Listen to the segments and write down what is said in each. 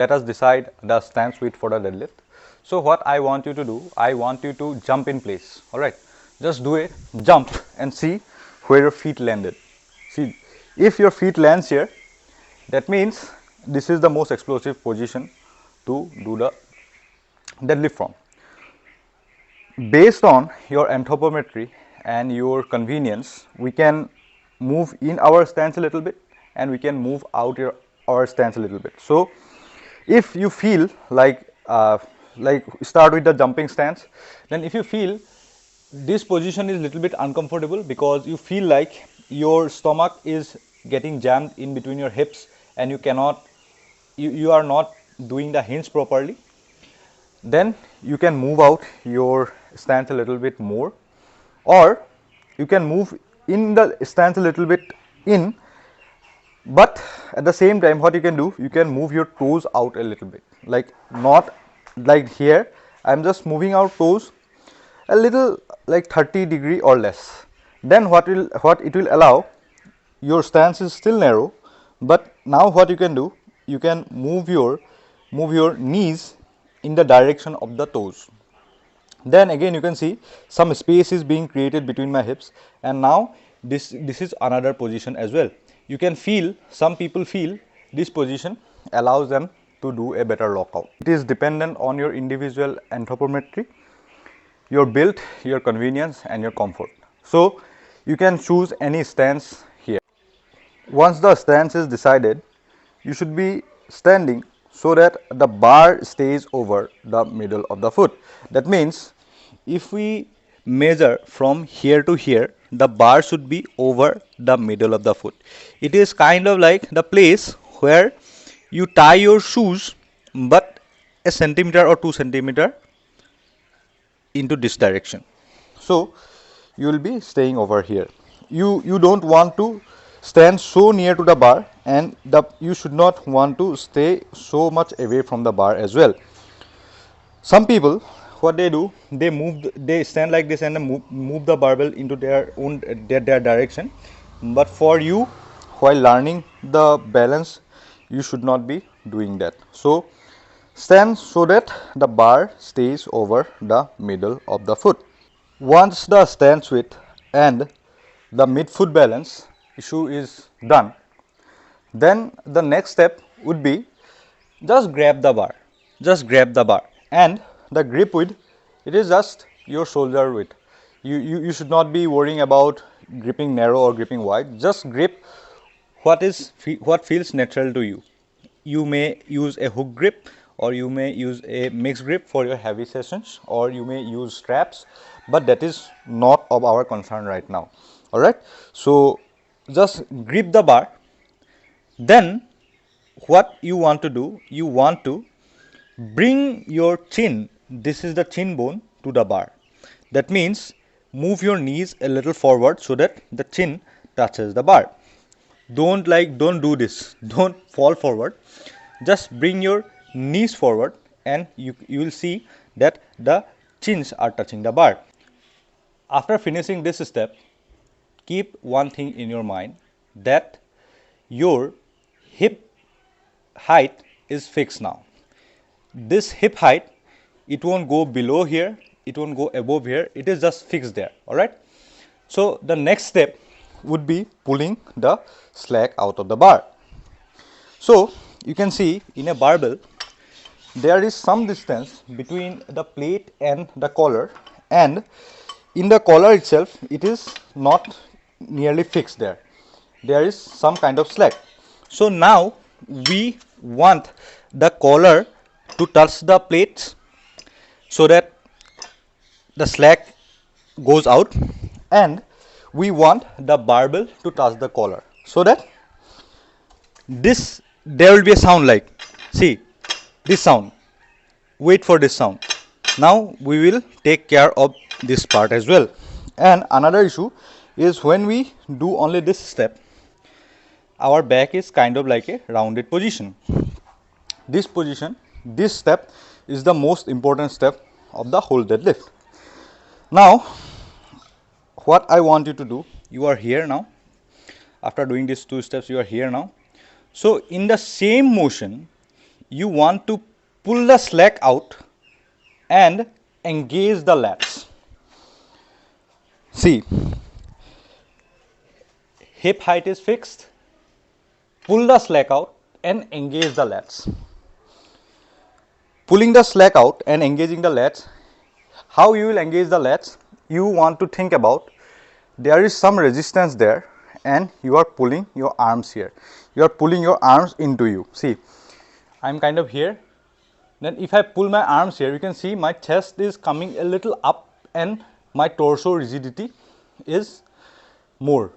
Let us decide the stance width for the deadlift. So what I want you to do, I want you to jump in place. All right, just do it, jump and see where your feet landed. See, if your feet lands here, that means this is the most explosive position to do the deadlift from. Based on your anthropometry and your convenience, we can move in our stance a little bit and we can move out our stance a little bit. So if you feel like start with the jumping stance, then if you feel this position is little bit uncomfortable because you feel like your stomach is getting jammed in between your hips and you are not doing the hinge properly, then you can move out your stance a little bit more, or you can move in the stance a little bit in, but at the same time what you can do, you can move your toes out a little bit, like not like here. I'm just moving out toes a little, like 30° or less. Then what it will allow, your stance is still narrow, but now what you can do, you can move your knees in the direction of the toes. Then again you can see some space is being created between my hips, and now this is another position as well. You can feel, some people feel this position allows them to do a better lockout. It is dependent on your individual anthropometry, your build, your convenience and your comfort. So you can choose any stance here. Once the stance is decided, you should be standing so that the bar stays over the middle of the foot. That means if we measure from here to here, the bar should be over the middle of the foot. It is kind of like the place where you tie your shoes, but a centimeter or 2 centimeter into this direction. So you will be staying over here. You don't want to stand so near to the bar, and you should not want to stay so much away from the bar as well. Some people, what they do, they stand like this and move the barbell into their own their direction. But for you, while learning the balance, you should not be doing that. So stand so that the bar stays over the middle of the foot. Once the stance width and the mid-foot balance issue is done, then the next step would be just grab the bar. Just grab the bar, and the grip width, it is just your shoulder width. You should not be worrying about gripping narrow or gripping wide. Just grip what feels natural to you. You may use a hook grip, or you may use a mixed grip for your heavy sessions, or you may use straps, but that is not of our concern right now. All right, so just grip the bar. Then what you want to do, you want to bring your chin, this is the chin bone, to the bar. That means move your knees a little forward so that the chin touches the bar. Don't do this, don't fall forward, just bring your knees forward and you will see that the chins are touching the bar. After finishing this step, keep one thing in your mind, that your hip height is fixed now. This hip height, it won't go below here, it won't go above here, it is just fixed there. All right, so the next step would be pulling the slack out of the bar. So you can see in a barbell there is some distance between the plate and the collar, and in the collar itself it is not nearly fixed there. There is some kind of slack. So now we want the collar to touch the plates so that the slack goes out, and we want the barbell to touch the collar so that there will be a sound like, see this sound, wait for this sound. Now we will take care of this part as well. And another issue is, when we do only this step, our back is kind of like a rounded position. This step is the most important step of the whole deadlift. Now what I want you to do, you are here now. After doing these two steps, you are here now. So in the same motion, you want to pull the slack out and engage the lats. See, hip height is fixed, pull the slack out and engage the lats. Pulling the slack out and engaging the lats, how you will engage the lats, you want to think about there is some resistance there and you are pulling your arms here. You are pulling your arms into you. See, I am kind of here. Then if I pull my arms here, you can see my chest is coming a little up and my torso rigidity is more.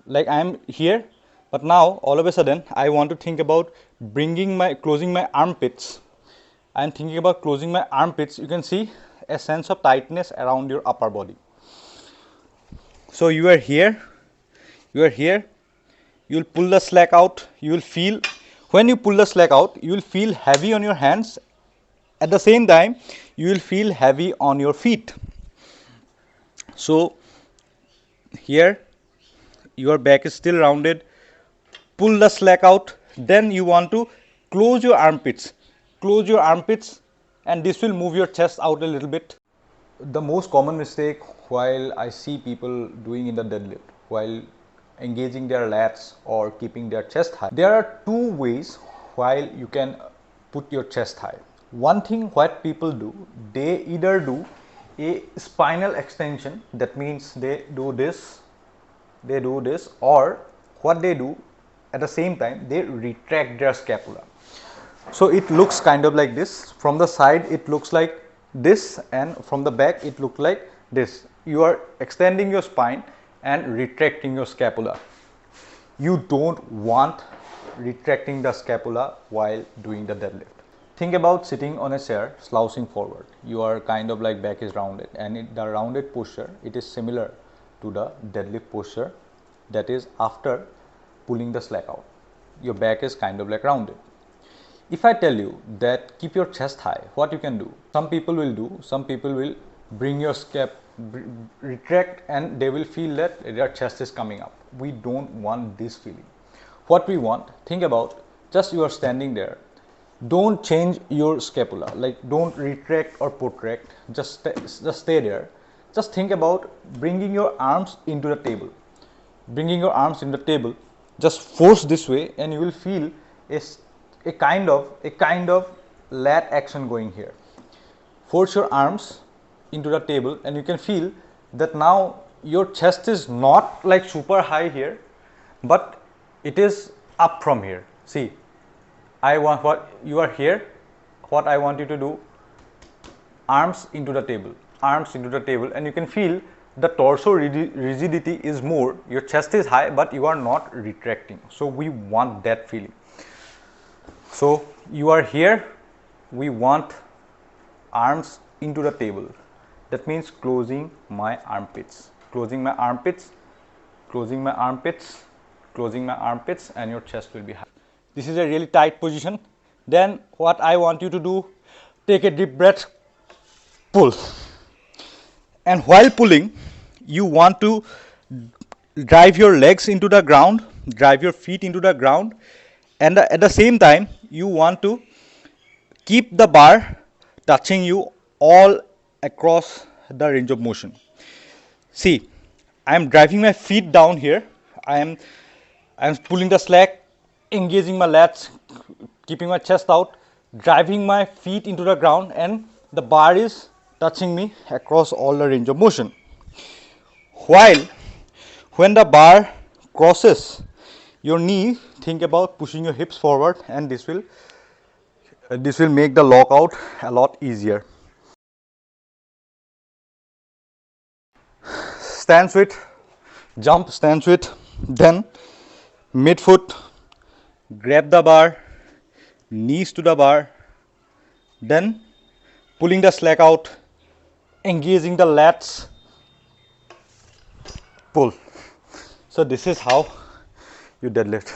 Like I am here, but now all of a sudden I want to think about closing my armpits. I am thinking about closing my armpits. You can see a sense of tightness around your upper body. So you are here, you will pull the slack out, you will feel, when you pull the slack out, you will feel heavy on your hands. At the same time, you will feel heavy on your feet. So here, your back is still rounded, pull the slack out, then you want to close your armpits, and this will move your chest out a little bit. The most common mistake while I see people doing in the deadlift, while engaging their lats or keeping their chest high, there are two ways while you can put your chest high. One thing what people do, they either do a spinal extension, that means they do this, or what they do at the same time, they retract their scapula. So it looks kind of like this. From the side it looks like this, and from the back it looks like this. You are extending your spine and retracting your scapula. You don't want retracting the scapula while doing the deadlift. Think about sitting on a chair, slouching forward. You are kind of like back is rounded, and the rounded posture, it is similar to the deadlift posture, that is after pulling the slack out. Your back is kind of like rounded. If I tell you that keep your chest high, what you can do? Some people will bring your retract, and they will feel that their chest is coming up. We don't want this feeling. What we want, think about, just you are standing there. Don't change your scapula, like don't retract or protract, just stay there. Just think about bringing your arms into the table. Just force this way and you will feel a kind of lat action going here. Force your arms into the table and you can feel that now your chest is not like super high here, but it is up from here. See, I want what you are here, what I want you to do, arms into the table, and you can feel the torso rigidity is more. Your chest is high, but you are not retracting. So we want that feeling. So you are here, we want arms into the table. That means closing my armpits, and your chest will be high. This is a really tight position. Then what I want you to do, take a deep breath, pull. And while pulling, you want to drive your legs into the ground, drive your feet into the ground, and at the same time, you want to keep the bar touching you all across the range of motion. See, I am driving my feet down here. I am pulling the slack, engaging my lats, keeping my chest out, driving my feet into the ground, and the bar is touching me across all the range of motion. While when the bar crosses your knee, think about pushing your hips forward, and this will make the lockout a lot easier. Stand switch, jump, stand switch, then midfoot, grab the bar, knees to the bar, then pulling the slack out, engaging the lats, pull. So this is how you deadlift.